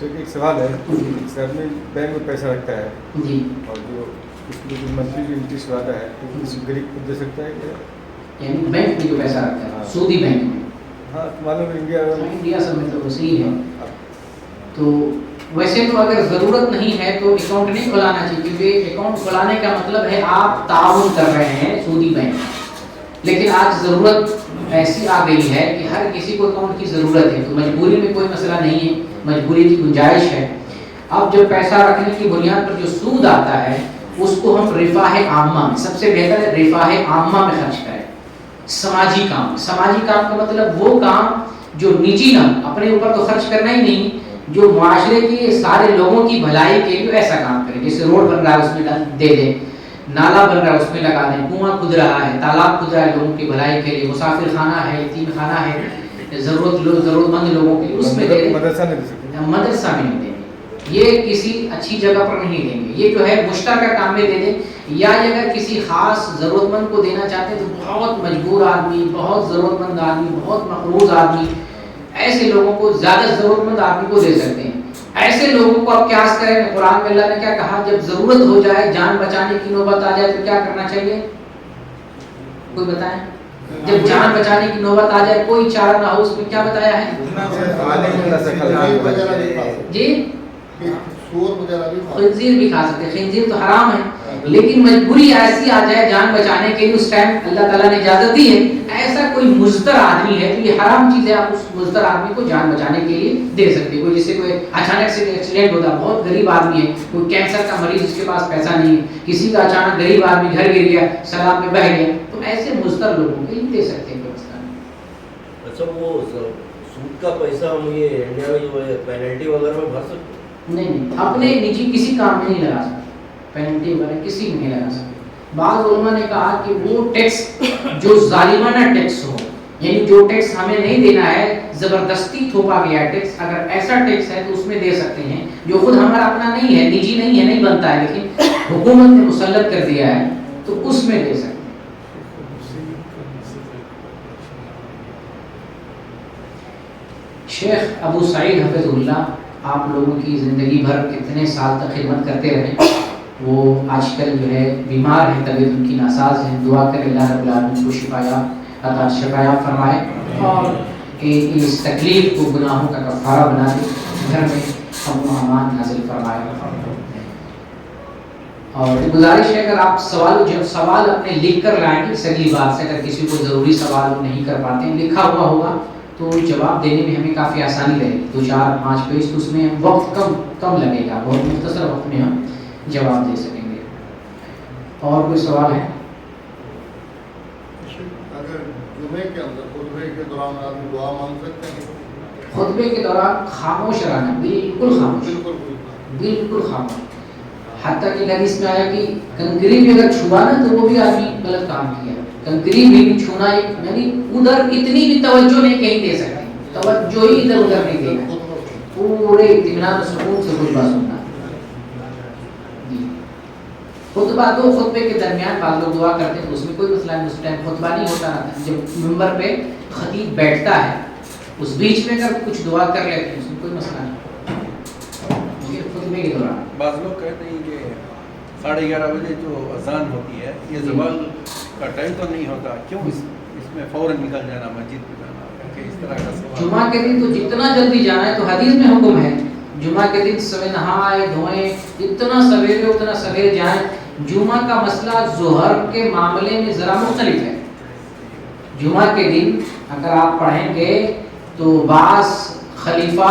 ایک سوال ہے، ایک آدمی بینک میں پیسہ رکھتا ہے جی، اور جو اس میں جو منتھلی جو انٹرسٹ آتا ہے تو کسی غریب کو دے سکتا ہے کیا؟ یعنی بینک میں جو پیسہ رکھتا ہے سودی بینک میں، ہاں معلوم ہے انڈیا سب میں تو صحیح ہے. تو ویسے تو اگر ضرورت نہیں ہے تو اکاؤنٹ نہیں کھلانا چاہیے، کیونکہ اکاؤنٹ کھلانے کا مطلب ہے آپ تعاون کر رہے ہیں سودی بینک. لیکن آج ضرورت ایسی آ گئی ہے کہ ہر کسی کو اکاؤنٹ کی ضرورت ہے، تو مجبوری میں کوئی مسئلہ نہیں ہے، مجبوری کی گنجائش ہے. اب جو پیسہ رکھنے کی بنیاد پر جو سود آتا ہے اس کو ہم رفاہ عامہ میں، سب سے بہتر ہے رفاہ عامہ میں خرچ کریں. سماجی کام کا مطلب وہ کام جو نجی نہ، اپنے اوپر تو خرچ کرنا ہی نہیں، جو معاشرے کے سارے لوگوں کی بھلائی کے لیے ایسا کام کریں. جیسے روڈ بن رہا ہے اس میں دے دیں، نالا بن رہا ہے اس میں لگا دیں، کنواں کھد رہا ہے، تالاب کھد رہا ہے لوگوں کی بھلائی کے لیے، مسافر خانہ ہے، یتیم خانہ ہے، ضرورت مند لوگوں کے لیے اس میں دے دیں. مدرسہ میں نہیں دیں گے، یہ کسی اچھی جگہ پر نہیں دیں گے. یہ جو ہے مشترکہ کام میں دے دیں. یا اگر کسی خاص ضرورت مند کو دینا چاہتے ہیں تو بہت مجبور آدمی، بہت ضرورت مند آدمی، بہت مقروض آدمی، ایسے لوگوں کو، زیادہ ضرورت مند آدمی کو دے سکتے ہیں. ایسے لوگوں کو آپ قیاس کریں، قرآن میں اللہ نے کیا کہا، جب ضرورت ہو جائے، جان بچانے کی نوبت آ جائے تو کیا کرنا چاہیے؟ کوئی بتائیں. جب جان بچانے کی نوبت آ جائے، کوئی چارہ نہ ہو، اس میں کیا بتایا ہے؟ جی، خنزیر بھی کھا سکتے ہیں، خنزیر تو حرام ہے، لیکن مجبوری ایسی آ جائے جان بچانے کے لیے، اس ٹائم اللہ تعالیٰ نے اجازت دی ہے. ایسا کوئی مضطر آدمی ہے تو یہ حرام چیز ہے، آپ اس مضطر آدمی کو جان بچانے کے لیے دے سکتے. کوئی جیسے کوئی اچانک سے ایکسیڈنٹ ہوتا، بہت غریب آدمی ہے، کوئی کینسر کا مریض، اس کے پاس پیسہ نہیں ہے، کسی کا اچانک غریب آدمی گھر گر گیا، سیلاب میں بہہ گیا، تو ایسے مضطر لوگوں کے لیے دے سکتے ہیں. اچھا، وہ سود کا پیسہ ہم یہ انڈیا میں جو ہے پینلٹی وغیرہ میں بھر سکتے؟ نہیں، اپنے نجی کسی کام میں نہیں لگا سکتے، پینلٹی وغیرہ کسی میں نہیں لگا سکتے. بعض علماء نے کہا کہ وہ ٹیکس جو ظالمانہ ٹیکس ہو، یعنی جو ٹیکس ہمیں نہیں دینا ہے، زبردستی تھوپا گیا ٹیکس، اگر ایسا ٹیکس ہے تو اس میں دے سکتے ہیں. جو خود ہمارا اپنا نہیں ہے، نجی نہیں ہے، نہیں بنتا ہے، لیکن حکومت نے مسلط کر دیا ہے، تو اس میں دے سکتے ہیں. شیخ ابو سعید حفظ اللہ آپ لوگوں کی زندگی بھر کتنے سال تک خدمت کرتے رہے. وہ آج کل جو ہے بیمار ہیں، طبیعت ان کی ناساز ہے. دعا کریں اللہ رب العالمین کو شفایاب فرمائے اور اس تکلیف کو، گناہوں کا کفارہ بنا دے، گھر میں امن و امان نازل فرمائے. اور گزارش ہے اگر آپ سوال اپنے لکھ کر لائیں گے، اگلی بات سے اگر کسی کو ضروری سوال نہیں کر پاتے ہیں، لکھا ہوا ہوگا تو جواب دینے میں ہمیں کافی آسانی رہے گی. 2-4-5 پیج تو اس میں وقت کم لگے گا، بہت مختصر وقت میں ہم جواب دے سکیں گے. اور کوئی سوال ہے؟ اگر جمعے کے اندر خطبے کے دوران آدمی دعا مانگ سکتے ہیں؟ خطبے کے دوران خاموش رہنا، بالکل خاموش، بالکل خاموش. حتیٰ کہ حدیث میں آیا کہ کنکری بھی اگر چھوا نا تو وہ بھی آدمی غلط کام کیا. کنکری بھی چھونا، یعنی ادھر اتنی بھی توجہ نہیں کہیں دے سکتے، توجہ ہی ادھر ادھر نہیں دینا، پورے اطمینان و سکون سے خطبہ سننا. خطبہ تو خطبے کے درمیان بعض لوگ دعا کرتے ہیں تو اس میں کوئی مسئلہ نہیں، اس ٹائم خطبہ نہیں ہوتا رہتا. جب منبر پہ خطیب بیٹھتا ہے اس بیچ میں اگر کچھ دعا کر لیتے ہیں اس میں کوئی مسئلہ نہیں. خطبے کے دوران بعض لوگ کہتے ہیں کہ 11:30 بجے جو اذان ہوتی ہے، یہ زوال کا ٹائم تو نہیں ہوتا، کیوں اس میں فوراً نکل جانا، مسجد میں جانا، کہ اس طرح کا سوال. جمعہ کے دن تو جتنا جلدی جانا ہے، تو حدیث میں حکم ہے جمعہ کے دن سوے نہائے دھوئیں، جتنا سویرے اتنا سویرے جائیں. جمعہ کا مسئلہ ظہر کے معاملے میں ذرا مختلف ہے. جمعہ کے دن اگر آپ پڑھیں گے تو بعض خلیفہ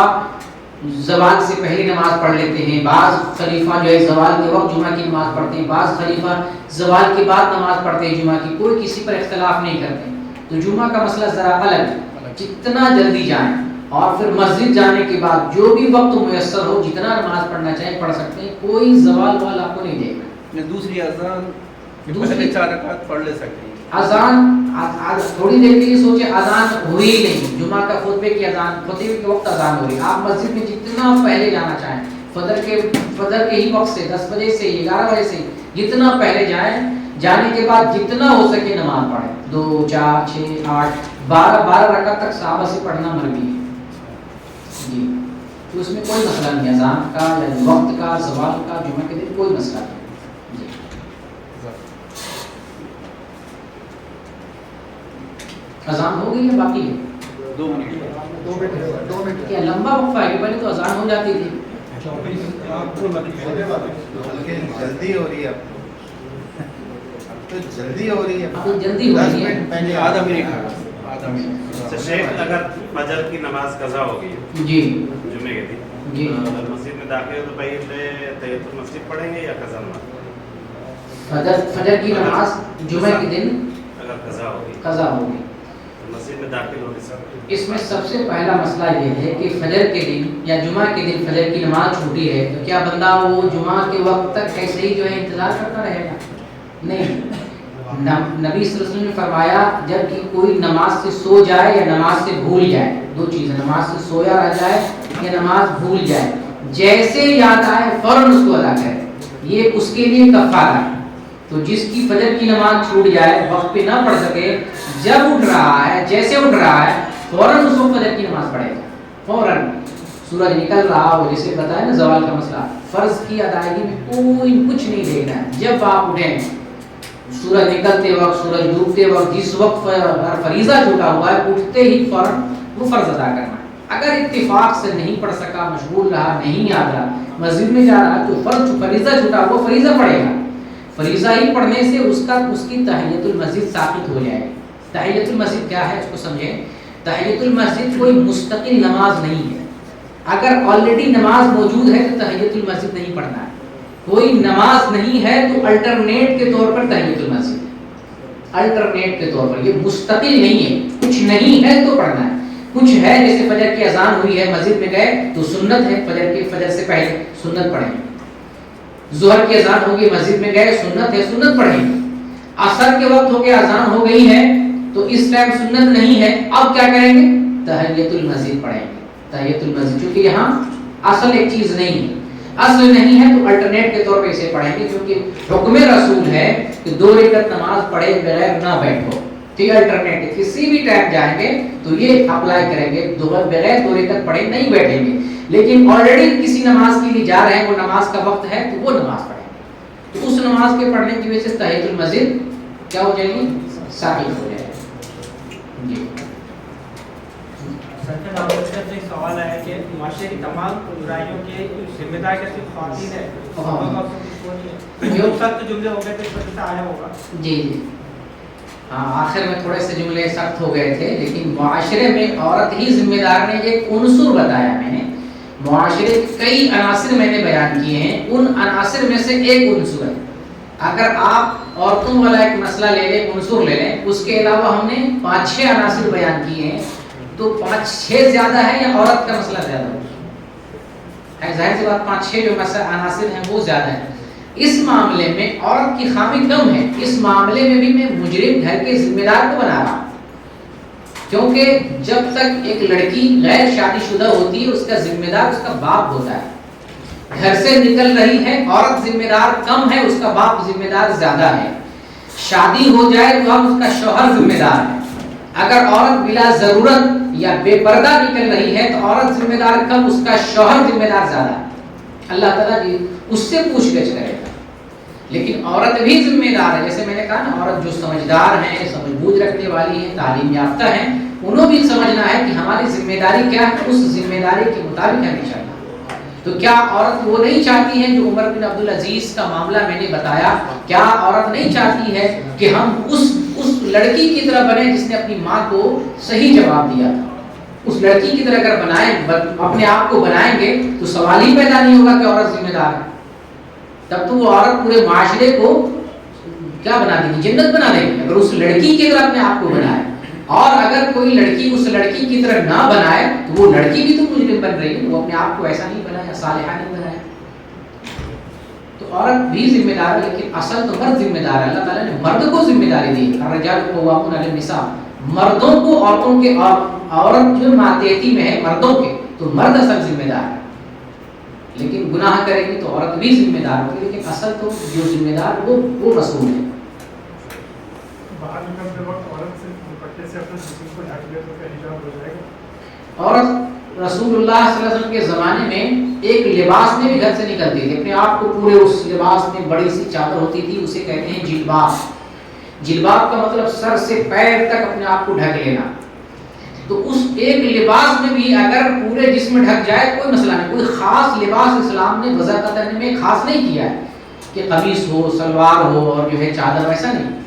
زوال سے پہلے نماز پڑھ لیتے ہیں، بعض خلیفہ جو ہے زوال کے وقت جمعہ کی نماز پڑھتے ہیں، بعض خلیفہ زوال کے بعد نماز پڑھتے ہیں جمعہ کی. کوئی کسی پر اختلاف نہیں کرتے. تو جمعہ کا مسئلہ ذرا الگ ہے. جتنا جلدی جائیں اور پھر مسجد جانے کے بعد جو بھی وقت میسر ہو، جتنا نماز پڑھنا چاہیں پڑھ سکتے ہیں، کوئی زوال وال آپ کو نہیں دے گا. دوسری اذان پہلے 4 رکعت پڑھ لے سکتے ہیں. اذان تھوڑی دیر کے لیے سوچے، اذان ہوئی نہیں، جمعہ کا خطبے کی اذان، خطبے کے وقت اذان ہو رہی. آپ مسجد میں جتنا پہلے جانا چاہیں، فجر کے ہی وقت سے 10 بجے سے 11 بجے سے جتنا پہلے جائیں، جانے کے بعد جتنا ہو سکے نماز پڑھیں. 2 4 6 8 12 رکعت تک صحابہ سے پڑھنا مرغی ہے. جی تو اس میں کوئی مسئلہ نہیں، اذان کا یا وقت کا، زوال کا، جمعہ کے دن کوئی مسئلہ نہیں۔ جی اذان ہو گئی ہے باقی ہے 2 منٹ 2 منٹ کیا لمبا وقفہ ہے؟ پہلے تو اذان ہو جاتی تھی۔ جلدی ہو رہی ہے اب تو جلدی ہو رہی ہے، اب تو جلدی ہو رہی ہے۔ 10 منٹ پہلے آدھا منٹ اچھا شیخ، اگر فجر کی نماز قضا ہو گئی جی جمعے کے دن، جی اگر مسجد میں داخل ہو تو پہلے تحیۃ المسجد پڑھیں گے یا قضا نماز؟ فجر کی نماز جمعے کے دن اگر قضا ہوگی قضا ہوگی، تو مسجد میں داخل ہونے سے اس میں سب سے پہلا مسئلہ یہ ہے کہ فجر کے دن یا جمعہ کے دن فجر کی نماز چھوٹی ہے تو کیا بندہ وہ جمعہ کے وقت تک ایسے ہی جو ہے انتظار کرتا رہے گا؟ نہیں، نبی صلی اللہ علیہ وسلم نے فرمایا جب کہ کوئی نماز سے سو جائے یا نماز سے بھول جائے، دو چیزیں، نماز سے سویا رہ جائے یا نماز بھول جائے، جیسے یاد آئے فوراً اس کو ادا کرے، یہ اس کے لیے کفارہ ہے۔ تو جس کی فجر کی نماز چھوٹ جائے، وقت پہ نہ پڑھ سکے، جب اٹھ رہا ہے، جیسے اٹھ رہا ہے فوراً اس کو فجر کی نماز پڑھے گا، فوراً سورج نکل رہا ہو، جیسے بتایا نا زوال کا مسئلہ، فرض کی ادائیگی میں کوئی کچھ نہیں دیکھنا ہے، جب آپ اٹھیں سورج نکلتے وقت، سورج ڈوبتے وقت، جس وقت فریضہ چھوٹا ہوا ہے اٹھتے ہی فوراً وہ فرض ادا کرنا ہے۔ اگر اتفاق سے نہیں پڑھ سکا، مشغول رہا، نہیں یاد رہا، مسجد میں جا رہا ہے تو فریضہ چھوٹا ہوا فریضہ پڑھے گا، فریضہ ہی پڑھنے سے اس کی تحیۃ المسجد ثابت ہو جائے گی۔ تحیۃ المسجد کیا ہے اس کو سمجھیں۔ تحیۃ المسجد کوئی مستقل نماز نہیں ہے، اگر آلریڈی نماز موجود ہے تو تحیۃ المسجد نہیں پڑھنا ہے، کوئی نماز نہیں ہے تو الٹرنیٹ کے طور پر تحیۃ المسجد، الٹرنیٹ کے طور پر، یہ مستقل نہیں ہے، کچھ نہیں ہے تو پڑھنا ہے، کچھ ہے جیسے فجر کی اذان ہوئی ہے مسجد میں گئے تو سنت ہے، فجر سے پہلے سنت پڑھیں، ظہر کی اذان ہوگی مسجد میں گئے سنت ہے، سنت پڑھیں، عصر کے وقت ہو گیا اذان ہو گئی ہے تو اس ٹائم سنت نہیں ہے، اب کیا کریں گے؟ تحیۃ المسجد پڑھیں گے، تحیۃ المسجد، کیونکہ یہاں اصل ایک چیز نہیں ہے، اصل نہیں ہے تو الٹرنیٹ کے طور پہ اسے پڑھیں گے، کیونکہ حکم رسول ہے کہ 2 رکعت نماز پڑھے بغیر نہ بیٹھو، ٹھیک ہے، الٹرنیٹ کسی بھی ٹائم جائیں گے تو یہ اپلائی کریں گے، بغیر 2 رکعت پڑھے نہیں بیٹھیں گے، لیکن آلریڈی کسی نماز کے لیے جا رہے ہیں، وہ نماز کا وقت ہے تو وہ نماز پڑھیں گے، تو اس نماز کے پڑھنے کی وجہ سے تحیۃ المسجد کیا ہو جائے گی؟ ثابت ہو جائے گی۔ جی ایک سوال ہے کہ معاشرے کی تمام برائیوں کے ذمہ دار کیا صرف خواتین ہے؟ جو سخت جملے ہو گئے تو اس وجہ سے آیا ہوگا۔ جی جی ہاں، آخر میں تھوڑے سے جملے سخت ہو گئے تھے، لیکن معاشرے میں عورت ہی ذمہ دار نے ایک عنصر بتایا میں نے، معاشرے کے کئی عناصر میں نے بیان کیے ہیں، ان عناصر میں سے ایک عنصر ہے، اگر آپ عورتوں والا ایک مسئلہ لے لیں، عنصر لے لیں، اس کے علاوہ ہم نے 5-6 عناصر بیان کیے ہیں، تو 5-6 زیادہ ہے یا عورت کا مسئلہ زیادہ ہے؟ ظاہر سی بات 5-6 جو عناصر ہیں وہ زیادہ ہیں، اس معاملے میں عورت کی خامی کم ہے، اس معاملے میں بھی میں مجرم گھر کے ذمہ دار کو بنا رہا ہوں، کیونکہ جب تک ایک لڑکی غیر شادی شدہ ہوتی ہے اس کا ذمہ دار اس کا باپ ہوتا ہے، گھر سے نکل رہی ہے عورت ذمہ دار کم ہے، اس کا باپ ذمہ دار زیادہ ہے، شادی ہو جائے تو اب اس کا شوہر ذمہ دار ہے، اگر عورت بلا ضرورت یا بے پردہ نکل رہی ہے تو عورت ذمہ دار کم، اس کا شوہر ذمہ دار زیادہ ہے، اللہ تعالیٰ جی اس سے پوچھ گچھ کرے گا، لیکن عورت بھی ذمہ دار ہے، جیسے میں نے کہا نا، عورت جو سمجھدار ہیں، سمجھ بوجھ رکھنے والی ہیں، تعلیم یافتہ ہیں، انہوں بھی سمجھنا ہے کہ ہماری ذمہ داری کیا ہے، اس ذمہ داری کے مطابق ہمیں چلنا۔ تو کیا عورت وہ نہیں چاہتی ہے جو عمر بن عبدالعزیز کا معاملہ میں نے بتایا، کیا عورت نہیں چاہتی ہے کہ ہم اس لڑکی کی طرح بنیں جس نے اپنی ماں کو صحیح جواب دیا تھا؟ اس لڑکی کی طرح اگر بنائیں، اپنے آپ کو بنائیں گے تو سوال ہی پیدا نہیں ہوگا کہ عورت ذمہ دار ہے، تب تو وہ عورت پورے معاشرے کو کیا بنا دے گی؟ جنت بنا دے گی، اگر اس لڑکی کی طرح اپنے آپ کو بنائے، اور اگر کوئی لڑکی اس لڑکی کی طرح نہ بنائے تو وہ لڑکی بھی تو مجرم بن رہی ہے، وہ اپنے آپ کو ایسا نہیں بنایا، صالحہ نہیں بنایا۔ تو عورت بھی ذمہ دار ہے، لیکن اصل تو مرد ذمہ دار ہے، اللہ تعالیٰ نے مرد کو ذمہ داری دی، الرجال قوامون علی النساء، مردوں کو عورتوں کے، عورت جو ماتحتی میں ہے مردوں کے، تو مرد اصل ذمہ دار ہے، لیکن گناہ کرے گی تو عورت بھی ذمہ دار ہوگی، لیکن اصل تو جو ذمہ دار وہ رسول ہے۔ باہر نکلتے وقت عورت سے دوپٹے سے اپنے جسم کو ڈھک لے تو کیا حجاب ہو جائے گا؟ عورت رسول اللہ صلی اللہ علیہ وسلم کے زمانے میں ایک لباس میں بھی گھر سے نکلتے تھے، اپنے آپ کو پورے اس لباس میں بڑی سی چادر ہوتی تھی، اسے کہتے ہیں جلباب۔ جلباب کا مطلب سر سے پیر تک اپنے آپ کو ڈھک لینا۔ تو اس ایک لباس میں بھی اگر پورے جسم ڈھک جائے کوئی مسئلہ نہیں، کوئی خاص لباس اسلام نے وضع کرنے میں خاص نہیں کیا ہے کہ قمیص ہو، سلوار ہو اور جو ہے چادر، ایسا نہیں،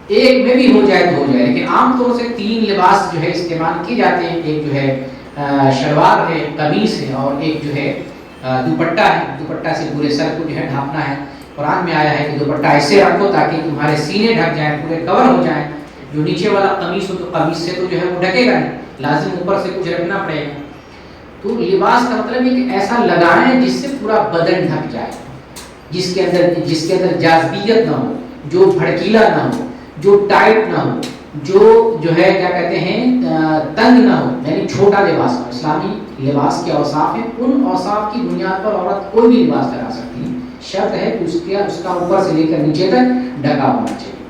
ایک میں بھی ہو جائے تو ہو جائے، لیکن عام طور سے 3 لباس جو ہے استعمال کیے جاتے ہیں، ایک جو ہے شلوار ہے، قمیص ہے، اور ایک جو ہے دوپٹہ ہے۔ دوپٹہ سے پورے سر کو جو ہے ڈھانپنا ہے۔ قرآن میں آیا ہے کہ دوپٹہ ایسے رکھو تاکہ تمہارے سینے ڈھک جائیں، پورے کور ہو جائیں۔ جو نیچے والا قمیص ہو تو قمیص سے تو جو ہے وہ ڈھکے گا نہیں، لازم اوپر سے کچھ رکھنا پڑے گا۔ تو لباس کا مطلب ہے کہ ایسا لگائیں جس سے پورا بدن ڈھک جائے، جس کے اندر جاذبیت نہ ہو، جو بھڑکیلا نہ ہو، جو ٹائٹ نہ ہو، جو ہے کیا کہتے ہیں تنگ نہ ہو، یعنی چھوٹا لباس ہو۔ اسلامی لباس کے اوصاف ہیں، ان اوصاف کی بنیاد پر عورت کوئی بھی لباس لگا سکتی ہے، شرط ہے کہ اس کا اوپر سے لے کر نیچے تک ڈھکا ہونا چاہیے۔